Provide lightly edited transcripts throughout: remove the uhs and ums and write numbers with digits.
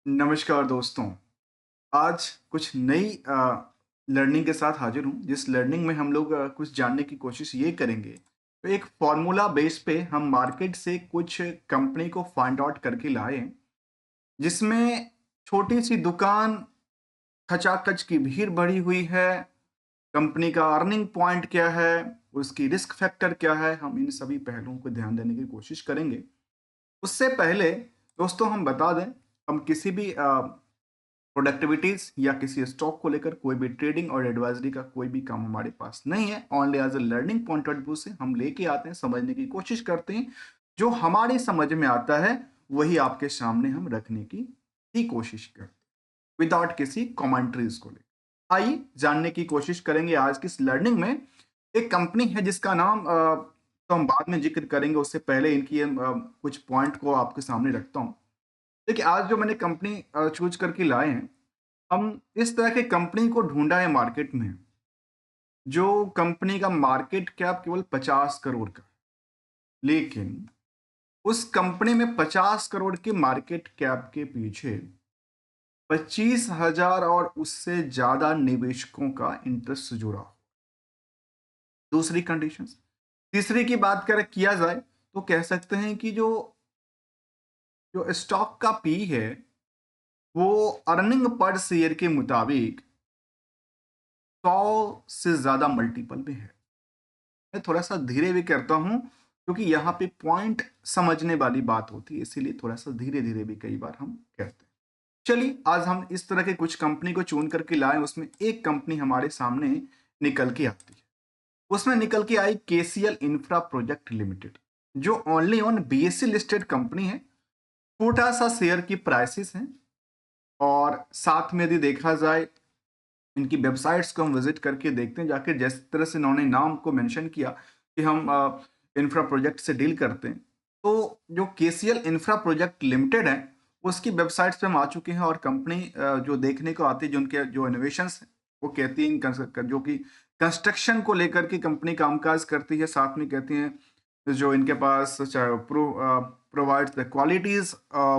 नमस्कार दोस्तों। आज कुछ नई लर्निंग के साथ हाजिर हूँ, जिस लर्निंग में हम लोग कुछ जानने की कोशिश ये करेंगे। तो एक फ़ॉर्मूला बेस पे हम मार्केट से कुछ कंपनी को फाइंड आउट करके लाए हैं, जिसमें छोटी-सी दुकान, खचाखच की भीड़ बढ़ी हुई है, कंपनी का अर्निंग पॉइंट क्या है, उसकी रिस्क फैक्टर क्या है, हम इन सभी पहलुओं को ध्यान देने की कोशिश करेंगे। उससे पहले दोस्तों हम बता दें, हम किसी भी प्रोडक्टिविटीज या किसी स्टॉक को लेकर कोई भी ट्रेडिंग और एडवाइजरी का कोई भी काम हमारे पास नहीं है। Only as a learning point of view से हम लेके आते हैं, समझने की कोशिश करते हैं। जो हमारी समझ में आता है वही आपके सामने हम रखने की ही कोशिश करते हैं, विदाउट किसी कमेंट्रीज को लेकर। आइए जानने की कोशिश करेंगे आज की इस लर्निंग में। एक कंपनी है जिसका नाम तो हम बाद में जिक्र करेंगे, उससे पहले इनकी कुछ पॉइंट को आपके सामने रखता हूँ। देखिए, आज जो मैंने कंपनी चूज करके लाए हैं, हम इस तरह की कंपनी को ढूँढा है मार्केट में, जो कंपनी का मार्केट कैप केवल 50 करोड़ का है। लेकिन उस कंपनी में 50 करोड़ के मार्केट कैप के पीछे 25,000 और उससे ज़्यादा निवेशकों का इंटरेस्ट जुड़ा हो। दूसरी कंडीशंस, तीसरी की बात करें किया जाए तो कह सकते हैं कि जो जो स्टॉक का पी है, वो अर्निंग पर शेयर के मुताबिक 100 से ज़्यादा मल्टीपल में है। मैं थोड़ा-सा धीरे भी करता हूँ, क्योंकि यहाँ पे पॉइंट समझने वाली बात होती है, इसीलिए थोड़ा-सा धीरे-धीरे भी कई बार हम कहते हैं। चलिए, आज हम इस तरह के कुछ कंपनी को चुन करके लाए, उसमें एक कंपनी हमारे सामने निकल के आती है। उसमें निकल के आई केसीएल इंफ्रा प्रोजेक्ट लिमिटेड, जो only on BSE listed company है। छोटा-सा शेयर की प्राइसेस हैं, और साथ में यदि देखा जाए, इनकी वेबसाइट्स को हम विजिट करके देखते हैं जाके, जिस तरह से इन्होंने नाम को मेंशन किया कि हम इंफ्रा प्रोजेक्ट से डील करते हैं। तो जो केसीएल इंफ्रा प्रोजेक्ट लिमिटेड है, उसकी वेबसाइट्स पे हम आ चुके हैं, और कंपनी जो देखने को आती है, जो उनके जो इनोवेशंस हैं, वो कहती हैं जो कि कंस्ट्रक्शन को लेकर के कंपनी कामकाज करती है। साथ में कहती हैं जो इनके पास चाहे प्रोवाइड्स द क्वालिटीज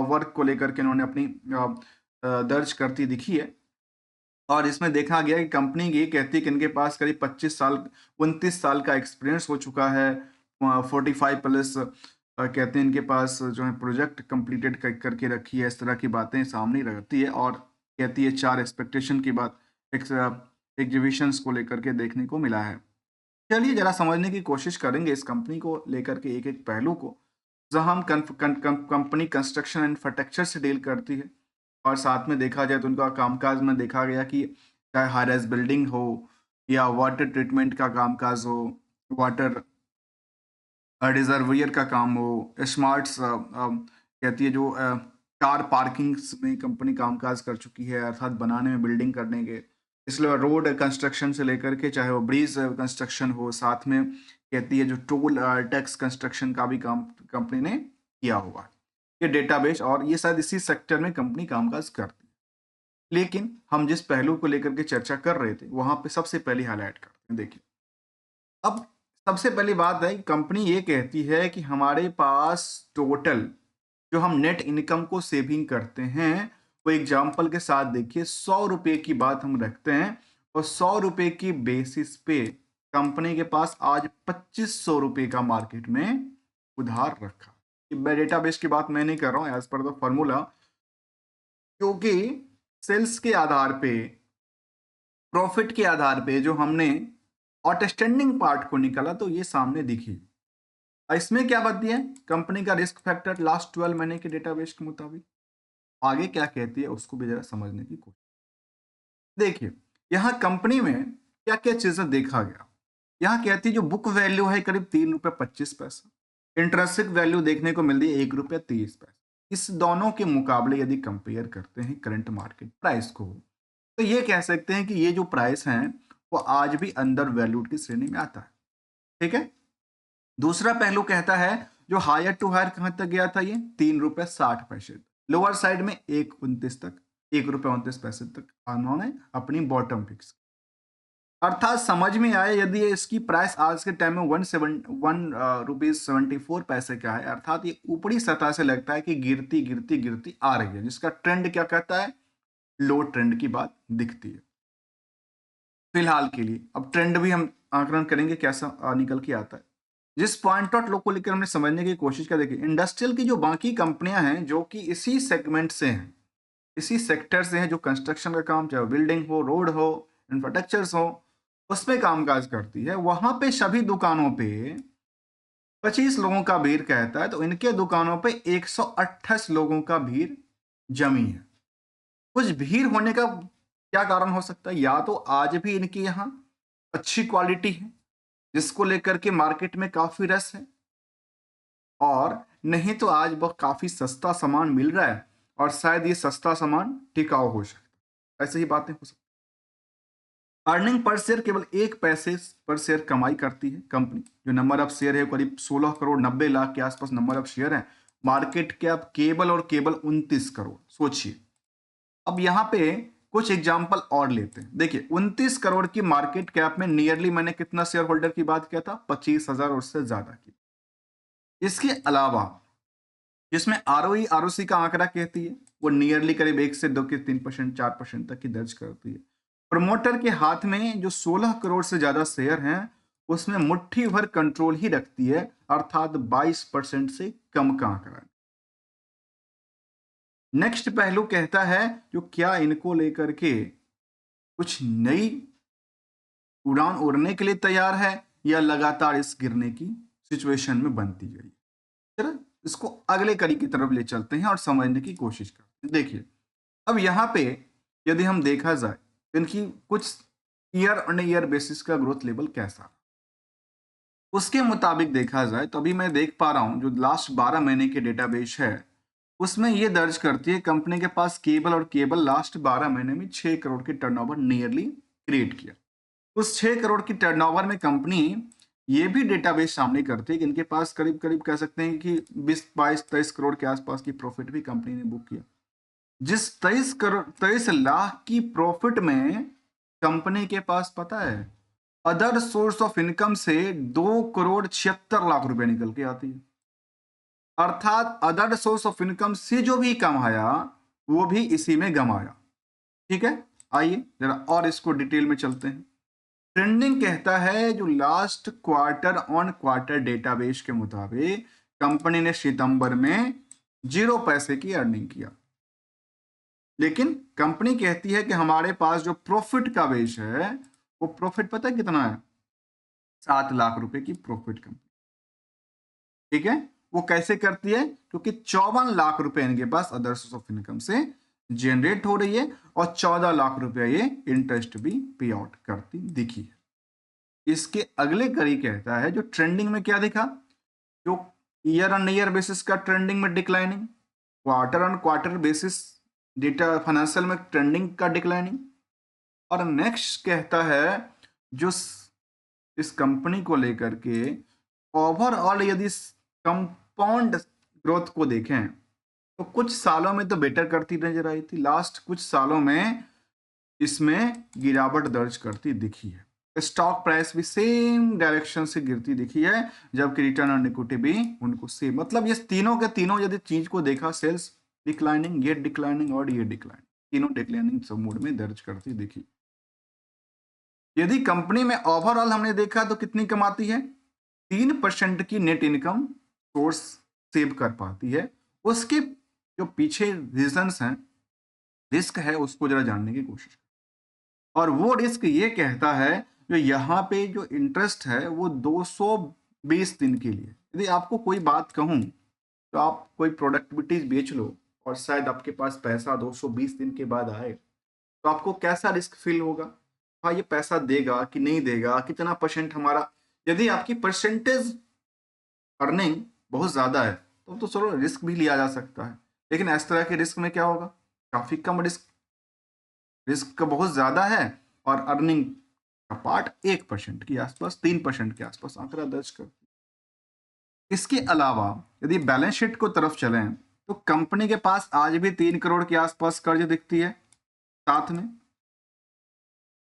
वर्क को लेकर के इन्होंने अपनी दर्ज करती दिखी है। और इसमें देखा गया कि कंपनी ये कहती है कि इनके पास करीब 25 साल 29 साल का एक्सपीरियंस हो चुका है। 45 प्लस कहते हैं इनके पास जो है प्रोजेक्ट कंप्लीटेड करके रखी है। इस तरह की बातें सामने रखती है, और कहती है 4 एक्सपेक्टेशन की बात एग्जीबिशंस को लेकर के देखने को मिला है। चलिए जरा समझने की कोशिश करेंगे इस कंपनी को लेकर के एक-एक पहलू को, जहाँ हम कंपनी कंस्ट्रक्शन एंड इंफ्रास्ट्रक्चर से डील करती है। और साथ में देखा जाए तो उनका कामकाज में देखा गया कि चाहे हाई राइज़ बिल्डिंग हो या वाटर ट्रीटमेंट का कामकाज हो, वाटर रिज़र्वियर का काम हो, स्मार्ट्स कहती है जो कार पार्किंग्स में कंपनी कामकाज कर चुकी है, अर्थात बनाने में, बिल्डिंग करने के। इसलिए रोड कंस्ट्रक्शन से लेकर के चाहे वो ब्रिज कंस्ट्रक्शन हो, साथ में कहती है जो टोल टैक्स कंस्ट्रक्शन का भी काम कंपनी ने किया हुआ है। ये डेटाबेस, और ये शायद इसी सेक्टर में कंपनी कामकाज करती है। लेकिन हम जिस पहलू को लेकर के चर्चा कर रहे थे, वहाँ पे सबसे पहले हाइलाइट करते हैं। देखिए, अब सबसे पहली बात है कि कंपनी ये कहती है कि हमारे पास टोटल जो हम नेट इनकम को सेविंग करते हैं, वो एग्जाम्पल के साथ देखिए, 100 रुपए की बात हम रखते हैं, और 100 रुपए की बेसिस पे कंपनी के पास आज 2500 रुपए का मार्केट में उधार रखा। मैं डेटाबेस की बात मैं नहीं कर रहा हूँ, एज पर द फॉर्मूला, क्योंकि सेल्स के आधार पे, प्रॉफिट के आधार पे जो हमने आउटस्टैंडिंग पार्ट को निकाला, तो ये सामने दिखी। इसमें क्या बात दिया है, कंपनी का रिस्क फैक्टर लास्ट 12 महीने के डेटाबेस के मुताबिक। आगे क्या कहती है उसको भी जरा समझने की कोशिश। देखिए, यहाँ कंपनी में क्या क्या चीजें देखा गया। यहाँ कहती है जो बुक वैल्यू है करीब 3 रुपये 25 पैसा, इंटरेस्टिक वैल्यू देखने को मिलती है 1 रुपया 30 पैसा। इस दोनों के मुकाबले यदि कंपेयर करते हैं करंट मार्केट प्राइस को, तो ये कह सकते हैं कि ये जो प्राइस है, वो आज भी अंडर वैल्यूड की श्रेणी में आता है। ठीक है। दूसरा पहलू कहता है जो हायर टू हायर कहां तक गया था, ये 3 रुपये 60 पैसे, लोअर साइड में 1.29 तक, 1 रुपया 29 पैसे तक उन्होंने अपनी बॉटम फिक्स। अर्थात समझ में आए, यदि इसकी प्राइस आज के टाइम में 1 रुपीज 74 पैसे का है, अर्थात ये ऊपरी सतह से लगता है कि गिरती गिरती गिरती आ रही है, जिसका ट्रेंड क्या कहता है, लो ट्रेंड की बात दिखती है फिलहाल के लिए। अब ट्रेंड भी हम आकलन करेंगे कैसा निकल के आता है। जिस पॉइंट आउट लो को लेकर हमने समझने की कोशिश की, देखिए इंडस्ट्रियल की जो बाकी कंपनियां हैं जो कि इसी सेगमेंट से हैं, इसी सेक्टर से हैं, जो कंस्ट्रक्शन का काम, चाहे बिल्डिंग हो, रोड हो, इंफ्रास्ट्रक्चर्स हो, उसमें कामकाज करती है, वहां पे सभी दुकानों पे 25 लोगों का भीड़ कहता है, तो इनके दुकानों पे 128 लोगों का भीड़ जमी है। कुछ भीड़ होने का क्या कारण हो सकता है, या तो आज भी इनके यहाँ अच्छी क्वालिटी है जिसको लेकर के मार्केट में काफी रस है, और नहीं तो आज वह काफी सस्ता सामान मिल रहा है और शायद ये सस्ता सामान टिकाऊ हो सकता है, ऐसे ही बातें हो सकती है। अर्निंग पर शेयर केवल 1 पैसे पर शेयर कमाई करती है कंपनी। जो नंबर ऑफ शेयर है करीब 16 करोड़ 90 लाख के आसपास नंबर ऑफ शेयर है। मार्केट कैप केवल और केवल 29 करोड़। सोचिए, अब यहाँ पे कुछ एग्जाम्पल और लेते हैं। देखिए 29 करोड़ की मार्केट कैप में नियरली मैंने कितना शेयर होल्डर की बात किया था, 25,000 और उससे ज्यादा की। इसके अलावा जिसमें आरओई आरओसी का आंकड़ा कहती है, वो नियरली करीब 1 से 2 के 3% 4% तक की दर्ज करती है। प्रमोटर के हाथ में जो 16 करोड़ से ज्यादा शेयर हैं, उसमें मुट्ठी भर कंट्रोल ही रखती है, अर्थात 22% से कम का आंकड़ा। नेक्स्ट पहलू कहता है जो क्या इनको लेकर के कुछ नई उड़ान उड़ने के लिए तैयार है, या लगातार इस गिरने की सिचुएशन में बनती गई। चलो इसको अगले कड़ी की तरफ ले चलते हैं और समझने की कोशिश करते हैं। देखिए अब यहाँ पे यदि हम देखा जाए तो इनकी कुछ ईयर ऑन ईयर बेसिस का ग्रोथ लेवल कैसा, उसके मुताबिक देखा जाए तो अभी मैं देख पा रहा हूं जो लास्ट 12 महीने के डेटाबेस है, उसमें ये दर्ज करती है कंपनी के पास केबल और केबल लास्ट 12 महीने में 6 करोड़ की टर्नओवर नियरली क्रिएट किया। उस 6 करोड़ की टर्नओवर में कंपनी ये भी डेटाबेस सामने करती है कि इनके पास करीब करीब कह सकते हैं कि 20 22 23 करोड़ के आसपास की प्रॉफिट भी कंपनी ने बुक किया। जिस 23 लाख की प्रॉफिट में कंपनी के पास पता है अदर सोर्स ऑफ इनकम से 2 करोड़ 76 लाख रुपए निकल के आती है। अर्थात अदर सोर्स ऑफ इनकम से जो भी कमाया वो भी इसी में गमाया। ठीक है, आइए जरा और इसको डिटेल में चलते हैं। ट्रेंडिंग कहता है जो last quarter on quarter database के मुताबिक कंपनी ने सितंबर में 0 पैसे की अर्निंग किया, लेकिन कंपनी कहती है कि हमारे पास जो प्रॉफिट का बेस है वो प्रॉफिट पता है कितना है, 7 लाख रुपए की प्रॉफिट कंपनी। ठीक है, वो कैसे करती है, क्योंकि 54 लाख रुपए इनके पास अदर सोर्स ऑफ इनकम से जनरेट हो रही है और 14 लाख रुपया ये इंटरेस्ट भी पे आउट करती दिखी है। इसके अगले कड़ी कहता है जो ट्रेंडिंग में क्या दिखा, जो ईयर ऑन ईयर बेसिस का ट्रेंडिंग में declining, quarter on quarter basis data financial में ट्रेंडिंग का डिक्लाइनिंग, और नेक्स्ट कहता है जो इस कंपनी को लेकर के ओवरऑल यदि कंपाउंड ग्रोथ को देखें तो कुछ सालों में तो बेटर करती नजर आई थी, लास्ट कुछ सालों में इसमें गिरावट दर्ज करती दिखी है। स्टॉक प्राइस भी सेम डायरेक्शन से गिरती दिखी है, जबकि रिटर्न ऑन इक्विटी भी उनको सेम, मतलब ये तीनों के तीनों यदि चीज को देखा, सेल्स डिक्लाइनिंग, ये डिक्लाइनिंग और ये डिक्लाइन, तीनों डिक्लाइनिंग सब मोड में दर्ज करती दिखी। यदि कंपनी में ओवरऑल हमने देखा तो कितनी कमाती है, 3% की नेट इनकम सोर्स सेव कर पाती है। उसके जो पीछे रीजंस हैं, रिस्क है, उसको जरा जानने की कोशिश, और वो रिस्क ये कहता है जो यहाँ पे जो इंटरेस्ट है वो 220 दिन के लिए। यदि आपको कोई बात कहूँ तो आप कोई प्रोडक्टिविटीज बेच लो और शायद आपके पास पैसा 220 दिन के बाद आए, तो आपको कैसा रिस्क फील होगा, हाँ ये पैसा देगा कि नहीं देगा, कितना परसेंट हमारा, यदि आपकी परसेंटेज अर्निंग बहुत ज्यादा है तो चलो रिस्क भी लिया जा सकता है, लेकिन इस तरह के रिस्क में क्या होगा, काफी कम रिस्क, रिस्क बहुत ज्यादा है और अर्निंग का पार्ट 1% के आसपास, 3% के आसपास आंकड़ा दर्ज कर। इसके अलावा यदि बैलेंस शीट को तरफ चलें तो कंपनी के पास आज भी 3 करोड़ के आसपास कर्ज दिखती है, साथ में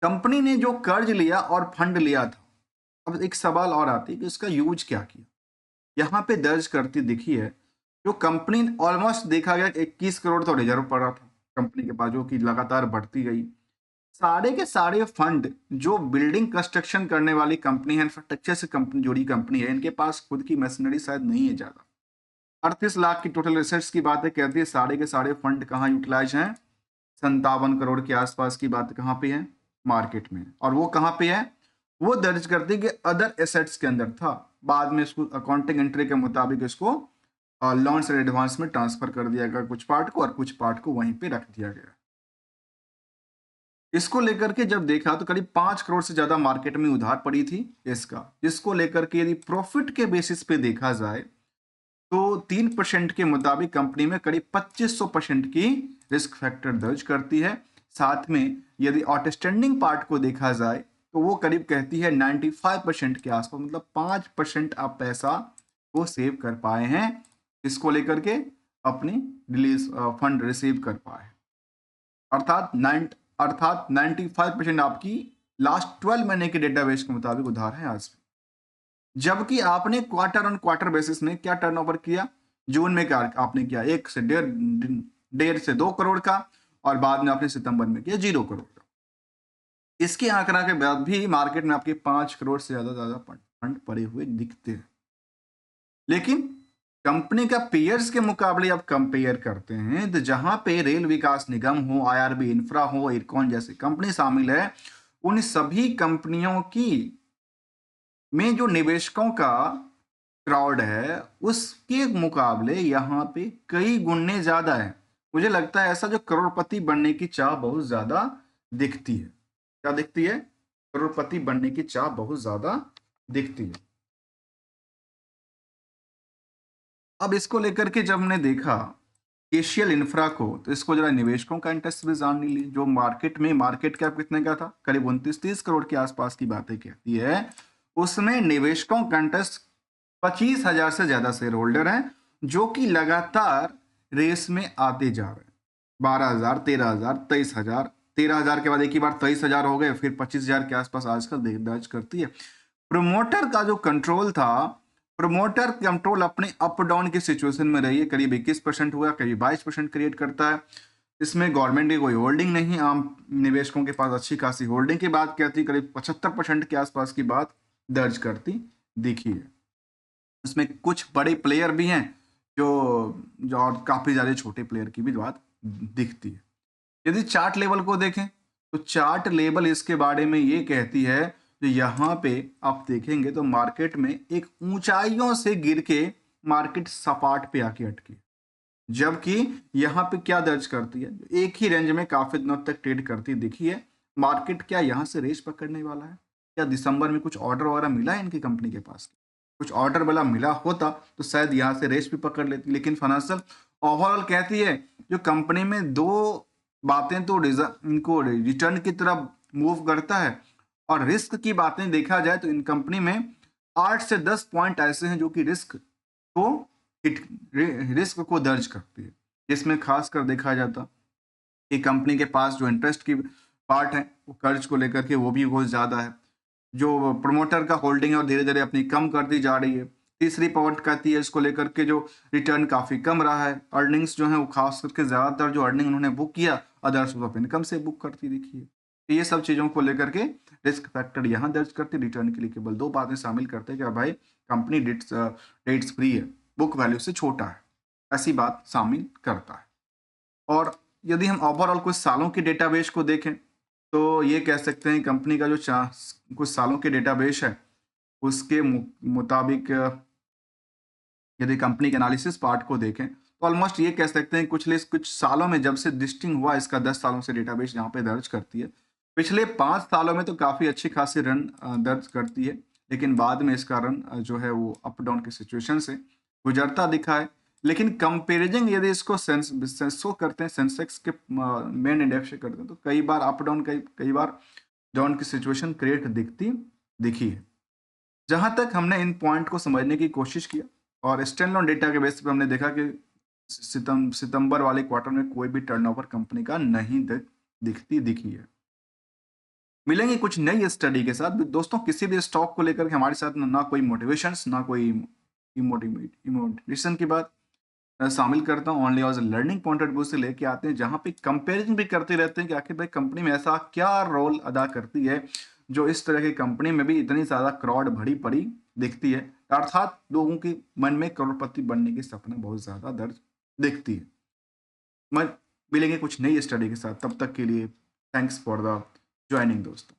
कंपनी ने जो कर्ज लिया और फंड लिया था, अब एक सवाल और आती है कि इसका यूज क्या किया। यहाँ पे दर्ज करती दिखी है, जो कंपनी ऑलमोस्ट देखा गया 21 करोड़ तो रिजर्व पड़ा था कंपनी के पास, जो कि लगातार बढ़ती गई। सारे के सारे फंड जो बिल्डिंग कंस्ट्रक्शन करने वाली कंपनी है, इंफ्रास्ट्रक्चर से कंपनी जुड़ी कंपनी है, इनके पास खुद की मशीनरी शायद नहीं है ज्यादा। 38 लाख की टोटल एसेट्स की बात है, कहती है सारे के सारे फंड कहाँ यूटिलाइज हैं, 57 करोड़ के आसपास की बात कहाँ पे है, मार्केट में। और वो कहाँ पे है, वो दर्ज करती है कि अदर एसेट्स के अंदर था। बाद में इसको अकाउंटिंग एंट्री के मुताबिक इसको लॉन्च और एडवांस में ट्रांसफर कर दिया गया कुछ पार्ट को, और कुछ पार्ट को वहीं पे रख दिया गया। इसको लेकर के जब देखा तो करीब 5 करोड़ से ज्यादा मार्केट में उधार पड़ी थी इसका, जिसको लेकर के यदि प्रॉफिट के बेसिस पे देखा जाए तो 3% के मुताबिक कंपनी में करीब 2500% की रिस्क फैक्टर दर्ज करती है। साथ में यदि आउटस्टैंडिंग पार्ट को देखा जाए तो वो करीब कहती है 95% के आसपास, मतलब 5% आप पैसा को सेव कर पाए हैं, इसको लेकर के अपनी रिलीज फंड रिसीव कर पाए। अर्थात 95% आपकी लास्ट 12 महीने के डेटाबेस के मुताबिक उधार है आज भी। जबकि आपने क्वार्टर ऑन क्वार्टर बेसिस में क्या टर्नओवर किया, जून में क्या आपने किया, 1 से 1.5 से 2 करोड़ का, और बाद में आपने सितंबर में किया 0 करोड़ का। इसके आंकड़ा के बाद भी मार्केट में आपके 5 करोड़ से ज्यादा फंड पड़े हुए दिखते हैं। लेकिन कंपनी का पेयर्स के मुकाबले आप कंपेयर करते हैं तो जहां पे रेल विकास निगम हो, आईआरबी इंफ्रा हो, इरकॉन जैसी कंपनी शामिल है, उन सभी कंपनियों की में जो निवेशकों का क्राउड है उसके मुकाबले यहाँ पे कई गुने ज्यादा है। मुझे लगता है ऐसा जो करोड़पति बनने की चाह बहुत ज्यादा दिखती है। क्या दिखती है? करोड़पति बनने की चाह बहुत ज्यादा दिखती है। अब इसको लेकर के जब हमने देखा एशियल इंफ्रा को, तो इसको जरा निवेशकों का इंटरेस्ट भी जान ली। जो मार्केट कैप कितने का था, करीब 29-30 करोड़ के आसपास की बातें कहती है। उसमें निवेशकों का इंटरेस्ट 25,000 से ज्यादा शेयर होल्डर हैं, जो कि लगातार रेस में आते जा रहे हैं। 12,000, 13,000, 23,000, 13,000 के बाद एक ही बार 23,000 हो गए, फिर 25,000 के आसपास आजकल दर्ज करती है। प्रोमोटर का जो कंट्रोल था, प्रोमोटर कंट्रोल अपने अप डाउन की सिचुएशन में रही है, करीब 21% हुआ, करीब 22% क्रिएट करता है। इसमें गवर्नमेंट की कोई होल्डिंग नहीं, आम निवेशकों के पास अच्छी खासी होल्डिंग की बात कहती, करीब 75% के आसपास की बात दर्ज करती दिखी है। इसमें कुछ बड़े प्लेयर भी हैं जो जो और काफी ज्यादा छोटे प्लेयर की भी बात दिखती है। यदि चार्ट लेवल को देखें तो चार्ट लेवल इसके बारे में ये कहती है, जो यहाँ पे आप देखेंगे तो मार्केट में एक ऊंचाइयों से गिर के मार्केट सपाट पे आके अटकी, जबकि यहाँ पे क्या दर्ज करती है, एक ही रेंज में काफी दिनों तक ट्रेड करती दिखी है। मार्केट क्या यहाँ से रेस पकड़ने वाला है? क्या दिसंबर में कुछ ऑर्डर वगैरह मिला है इनकी कंपनी के पास? कुछ ऑर्डर वाला मिला होता तो शायद यहाँ से रेस भी पकड़ लेती। लेकिन फाइनेंशियल ओवरऑल कहती है जो कंपनी में दो बातें तो इनको रिटर्न की तरफ मूव करता है, और रिस्क की बातें देखा जाए तो इन कंपनी में 8 से 10 पॉइंट ऐसे हैं जो कि को रिस्क को दर्ज करती है। जिसमें खास कर देखा जाता कि कंपनी के पास जो इंटरेस्ट की पार्ट है वो कर्ज को लेकर के वो भी बहुत ज्यादा है। जो प्रमोटर का होल्डिंग है और धीरे धीरे अपनी कम करती जा रही है। तीसरी पॉइंट कहती है इसको लेकर के जो रिटर्न काफी कम रहा है, अर्निंग्स जो है वो खास करके ज्यादातर जो अर्निंग उन्होंने बुक किया अदर सोर्स ऑफ इनकम से बुक करती दिखी है। तो ये सब चीजों को लेकर के रिस्क फैक्टर यहाँ दर्ज करते, रिटर्न के लिए केवल दो बातें शामिल करते हैं कि भाई कंपनी डेट्स फ्री है, बुक वैल्यू से छोटा है, ऐसी बात शामिल करता है। और यदि हम ओवरऑल कुछ सालों के डेटाबेस को देखें तो ये कह सकते हैं कंपनी का जो कुछ सालों के डेटाबेस है उसके मुताबिक यदि कंपनी के एनालिसिस पार्ट को देखें तो ऑलमोस्ट ये कह सकते हैं कुछ सालों में जब से लिस्टिंग हुआ इसका 10 सालों से डेटाबेस यहाँ पे दर्ज करती है। पिछले 5 सालों में तो काफी अच्छी खासी रन दर्ज करती है, लेकिन बाद में इसका रन जो है वो अप डाउन की सिचुएशन से गुजरता दिखा है। लेकिन कंपेरिजन यदि इसको सेंसो करते हैं, सेंसेक्स के मेन इंडेक्स से करते हैं, तो कई बार अप डाउन कई बार डाउन की सिचुएशन क्रिएट दिखी है। जहां तक हमने इन पॉइंट को समझने की कोशिश किया और स्टैंडअलोन डेटा के बेस पर हमने देखा कि सितंबर वाले क्वार्टर में कोई भी टर्नओवर कंपनी का नहीं दिखी है। मिलेंगे कुछ नई स्टडी के साथ। दोस्तों किसी भी स्टॉक को लेकर के हमारे साथ ना कोई मोटिवेशंस, ना कोई इमोटिवेशन की बात शामिल करता हूँ। Only as learning point of view से लेके आते हैं, जहाँ पे कंपैरिजन भी करते रहते हैं कि आखिर भाई कंपनी में ऐसा क्या रोल अदा करती है जो इस तरह की कंपनी में भी इतनी ज़्यादा क्राउड भरी पड़ी दिखती है, अर्थात लोगों के मन में करोड़पति बनने के सपना बहुत ज़्यादा दर्ज दिखती है। मैं मिलेंगे कुछ नई स्टडी के साथ, तब तक के लिए थैंक्स फॉर द ज्वाइनिंग दोस्तों।